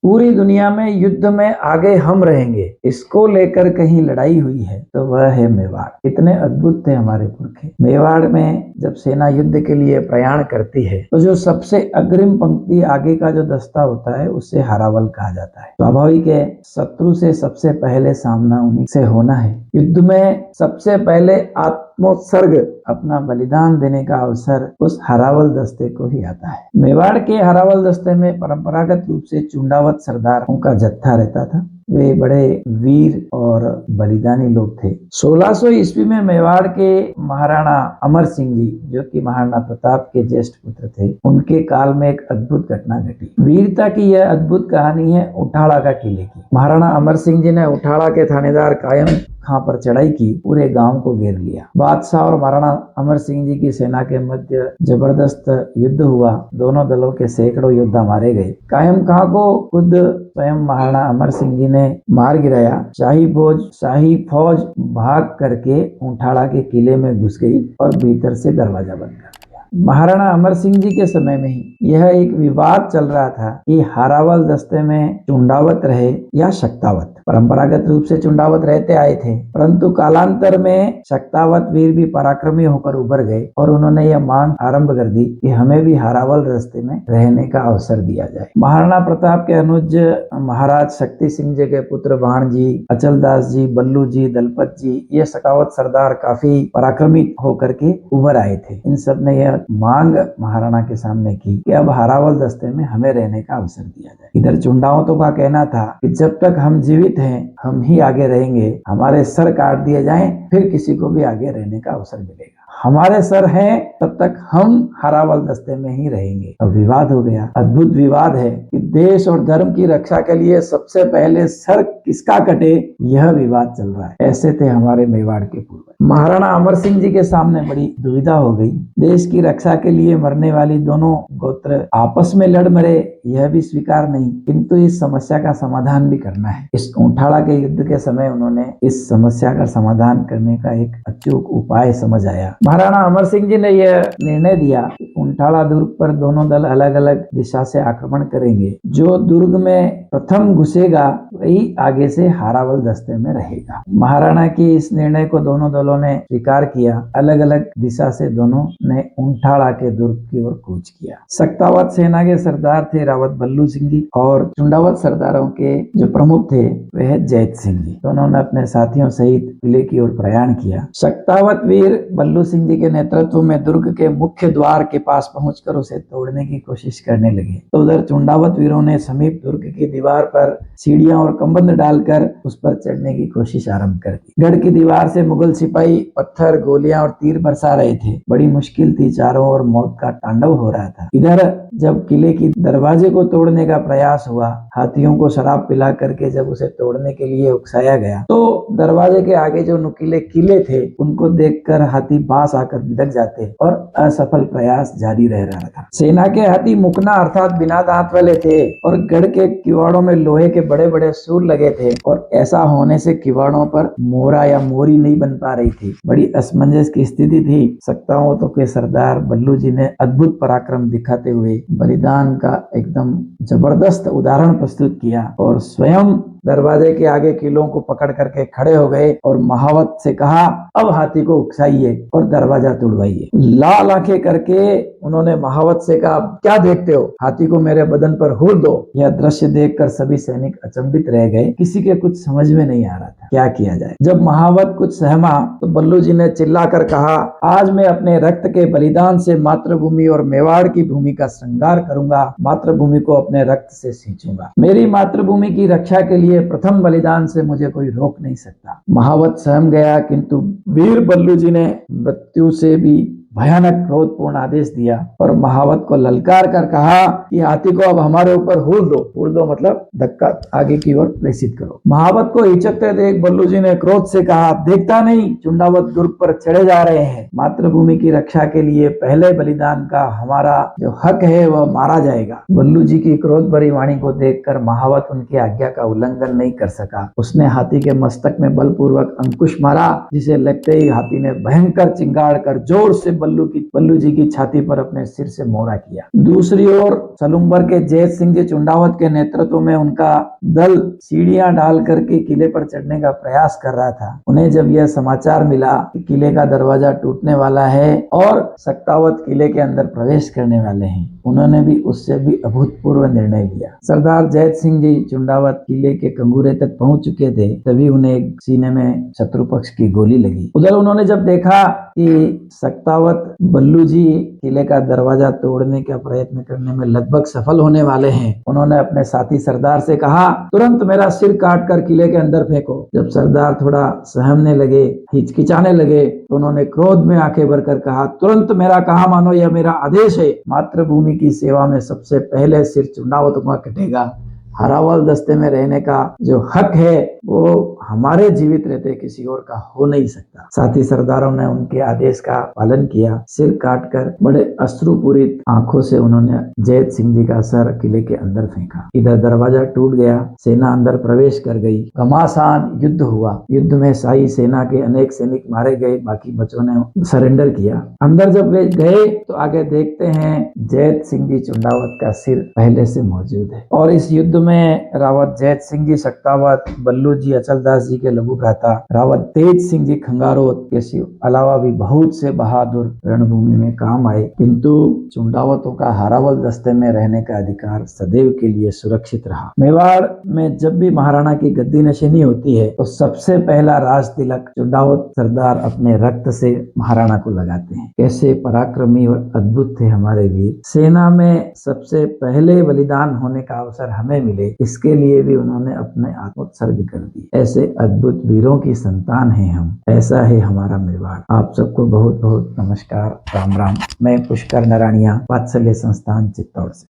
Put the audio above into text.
पूरी दुनिया में युद्ध में आगे हम रहेंगे, इसको लेकर कहीं लड़ाई हुई है तो वह है मेवाड़। कितने अद्भुत थे हमारे पुरखे। मेवाड़ में जब सेना युद्ध के लिए प्रयाण करती है तो जो सबसे अग्रिम पंक्ति आगे का जो दस्ता होता है उससे हारावल कहा जाता है। स्वाभाविक है, शत्रु से सबसे पहले सामना उन्हीं से होना है। युद्ध में सबसे पहले आत्मोत्सर्ग, अपना बलिदान देने का अवसर उस हारावल दस्ते को ही आता है। मेवाड़ के हारावल दस्ते में परंपरागत रूप से चुंडावत सरदारों का जत्था रहता था। वे बड़े वीर और बलिदानी लोग थे। 1600 ईस्वी में मेवाड़ के महाराणा अमर सिंह जी, जो कि महाराणा प्रताप के ज्येष्ठ पुत्र थे, उनके काल में एक अद्भुत घटना घटी। वीरता की यह अद्भुत कहानी है उठाड़ा का किले की। महाराणा अमर सिंह जी ने उठाड़ा के थानेदार कायम खां पर चढ़ाई की, पूरे गांव को घेर लिया। बादशाह और महाराणा अमर सिंह जी की सेना के मध्य जबरदस्त युद्ध हुआ। दोनों दलों के सैकड़ों योद्धा मारे गए। कायम खां को खुद स्वयं महाराणा अमर सिंह जी ने मार गिराया। शाही फौज भाग करके उठाड़ा के किले में घुस गई और भीतर से दरवाजा बंद कर दिया। महाराणा अमर सिंह जी के समय में ही यह एक विवाद चल रहा था कि हारावल दस्ते में चुंडावत रहे या शक्तावत। परंपरागत रूप से चुंडावत रहते आए थे, परंतु कालांतर में शक्तावत वीर भी पराक्रमी होकर उभर गए और उन्होंने यह मांग आरंभ कर दी कि हमें भी हारावल दस्ते में रहने का अवसर दिया जाए। महाराणा प्रताप के अनुज महाराज शक्ति सिंह जी के पुत्र बाण जी, अचलदास जी, बल्लू जी, दलपत जी, ये शकावत सरदार काफी पराक्रमी होकर के उभर आए थे। इन सब ने यह मांग महाराणा के सामने की कि अब हारावल दस्ते में हमें रहने का अवसर दिया जाए। इधर चुंडावतों का कहना था कि जब तक हम जीवित हैं हम ही आगे रहेंगे, हमारे सर काट दिए जाएं फिर किसी को भी आगे रहने का अवसर मिलेगा। हमारे सर हैं तब तक हम हारावल दस्ते में ही रहेंगे। अब विवाद हो गया। अद्भुत विवाद है कि देश और धर्म की रक्षा के लिए सबसे पहले सर किसका कटे, यह विवाद चल रहा है। ऐसे थे हमारे मेवाड़ के पूर्वज। महाराणा अमर सिंह जी के सामने बड़ी दुविधा हो गई। देश की रक्षा के लिए मरने वाली दोनों गोत्र आपस में लड़ मरे, यह भी स्वीकार नहीं, किंतु इस समस्या का समाधान भी करना है। इस उठाड़ा के युद्ध के समय उन्होंने इस समस्या का समाधान करने का एक अचूक उपाय समझ आया। महाराणा अमर सिंह जी ने यह निर्णय दिया कि उठाड़ा दुर्ग पर दोनों दल अलग अलग दिशा से आक्रमण करेंगे। जो दुर्ग में प्रथम घुसेगा वही आगे से हारावल दस्ते में रहेगा। महाराणा की इस निर्णय को दोनों दलों ने स्वीकार किया। अलग अलग दिशा से दोनों ने उठाड़ा के दुर्ग की ओर कूच किया। शक्तावत सेना के सरदार थे रावत बल्लू सिंह जी और चुंडावत सरदारों के जो प्रमुख थे वह जैत सिंह जी। दोनों ने अपने साथियों सहित किले की ओर प्रयाण किया। शक्तावत वीर बल्लू सिंह जी के नेतृत्व में दुर्ग के मुख्य द्वार के पास पहुंचकर उसे तोड़ने की कोशिश करने लगे, तो उधर चुंडावत वीरों ने समीप दुर्ग की दीवार पर सीढ़ियां और कंबंद डालकर उस पर चढ़ने की कोशिश आरंभ कर दी। गढ़ की दीवार से मुगल सिपाही पत्थर, गोलियां और तीर बरसा रहे थे। बड़ी मुश्किल थी, चारों ओर मौत का तांडव हो रहा था। इधर जब किले की दरवाजे को तोड़ने का प्रयास हुआ, हाथियों को शराब पिला करके जब उसे तोड़ने के लिए उकसाया गया, तो दरवाजे के आगे जो नुकीले किले थे उनको देखकर हाथी पास आकर बिदक जाते और असफल प्रयास जारी रह रहा था। सेना के हाथी मुकना अर्थात बिना दांत वाले थे और गढ़ के किवाड़ों में लोहे के बड़े बड़े सूर लगे थे और ऐसा होने से किवाड़ों पर मोरा या मोरी नहीं बन पा रही थी। बड़ी असमंजस की स्थिति थी। शक्तावतों के सरदार बल्लू जी ने अद्भुत पराक्रम दिखाते हुए बलिदान का एकदम जबरदस्त उदाहरण प्रस्तुत किया और स्वयं दरवाजे के आगे किलों को पकड़ करके खड़े हो गए और महावत से कहा, अब हाथी को उकसाइए और दरवाजा तोड़वाइए। लाल आंखें करके उन्होंने महावत से कहा, क्या देखते हो, हाथी को मेरे बदन पर हुर दो। यह दृश्य देखकर सभी सैनिक अचंभित रह गए। किसी के कुछ समझ में नहीं आ रहा था क्या किया जाए। जब महावत कुछ सहमा तो बल्लू जी ने चिल्लाकर कहा, आज मैं अपने रक्त के बलिदान से मातृभूमि और मेवाड़ की भूमि का श्रृंगार करूंगा। मातृभूमि को अपने रक्त से सींचूंगा। मेरी मातृभूमि की रक्षा के लिए प्रथम बलिदान से मुझे कोई रोक नहीं सकता। महावत सहम गया, किंतु वीर बल्लू जी ने मृत्यु से भी भयानक क्रोधपूर्ण आदेश दिया और महावत को ललकार कर कहा कि हाथी को अब हमारे ऊपर हुर दो मतलब धक्का आगे की ओर प्रेषित करो। महावत को हिचकते देख बल्लू जी ने क्रोध से कहा, देखता नहीं चुंडावत दुर्ग पर चढ़े जा रहे हैं। मातृभूमि की रक्षा के लिए पहले बलिदान का हमारा जो हक है वह मारा जाएगा। बल्लू जी की क्रोध भरी वाणी को देखकर महावत उनकी आज्ञा का उल्लंघन नहीं कर सका। उसने हाथी के मस्तक में बलपूर्वक अंकुश मारा, जिसे लगते ही हाथी ने भयंकर चिंगाड़ कर जोर से बल्लू जी की छाती पर अपने सिर से मोहरा किया। दूसरी ओर सलूम्बर के जैत सिंह जी चुंडावत के नेतृत्व में उनका दल सीढ़ियां डाल करके किले पर चढ़ने का प्रयास कर रहा था। उन्हें जब यह समाचार मिला कि किले का दरवाजा टूटने वाला है और सक्तावत किले के अंदर प्रवेश करने वाले हैं, उन्होंने भी उससे भी अभूतपूर्व निर्णय लिया। सरदार जैत सिंह जी चुंडावत किले के कंगूरे तक पहुंच चुके थे, तभी उन्हें एक सीने में शत्रु पक्ष की गोली लगी। उधर उन्होंने जब देखा कि सक्तावत बल्लू जी किले का दरवाजा तोड़ने का प्रयत्न करने में लगभग सफल होने वाले हैं, उन्होंने अपने साथी सरदार से कहा, तुरंत मेरा सिर काट कर किले के अंदर फेंको। जब सरदार थोड़ा सहमने लगे, हिचकिचाने लगे, तो उन्होंने क्रोध में आंखें भरकर कहा, तुरंत मेरा कहा मानो, यह मेरा आदेश है। मातृभूमि की सेवा में सबसे पहले सिर चुंडावत का कटेगा। हरावल दस्ते में रहने का जो हक है वो हमारे जीवित रहते किसी और का हो नहीं सकता। साथी सरदारों ने उनके आदेश का पालन किया। सिर काटकर बड़े अश्रुपूरित आंखों से उन्होंने जैत सिंह जी का सर किले के अंदर फेंका। इधर दरवाजा टूट गया, सेना अंदर प्रवेश कर गई। घमासान युद्ध हुआ। युद्ध में शाही सेना के अनेक सैनिक मारे गए, बाकी बच्चों ने सरेंडर किया। अंदर जब वे गए तो आगे देखते हैं जैत सिंह जी चुंडावत का सिर पहले से मौजूद है। और इस युद्ध में रावत जैत सिंह जी सक्तावत, बल्लू जी अचलदास जी के लघु भ्राता, रावत तेज सिंह जी खंगारोत के अलावा भी बहुत से बहादुर रणभूमि में काम आए, किंतु चुंडावतों का हारावल दस्ते में रहने का अधिकार सदैव के लिए सुरक्षित रहा। मेवाड़ में जब भी महाराणा की गद्दी नशीनी होती है तो सबसे पहला राज तिलक चुंडावत सरदार अपने रक्त से महाराणा को लगाते हैं। कैसे पराक्रमी और अद्भुत थे हमारे वीर। सेना में सबसे पहले बलिदान होने का अवसर हमें मिले, इसके लिए भी उन्होंने अपने आत्मोत्सर्ग कर दिए। ऐसे अद्भुत वीरों की संतान हैं हम। ऐसा है हमारा मेवाड़। आप सबको बहुत बहुत नमस्कार, राम राम। मैं पुष्कर नारायणिया, वात्सल्य संस्थान चित्तौड़ से।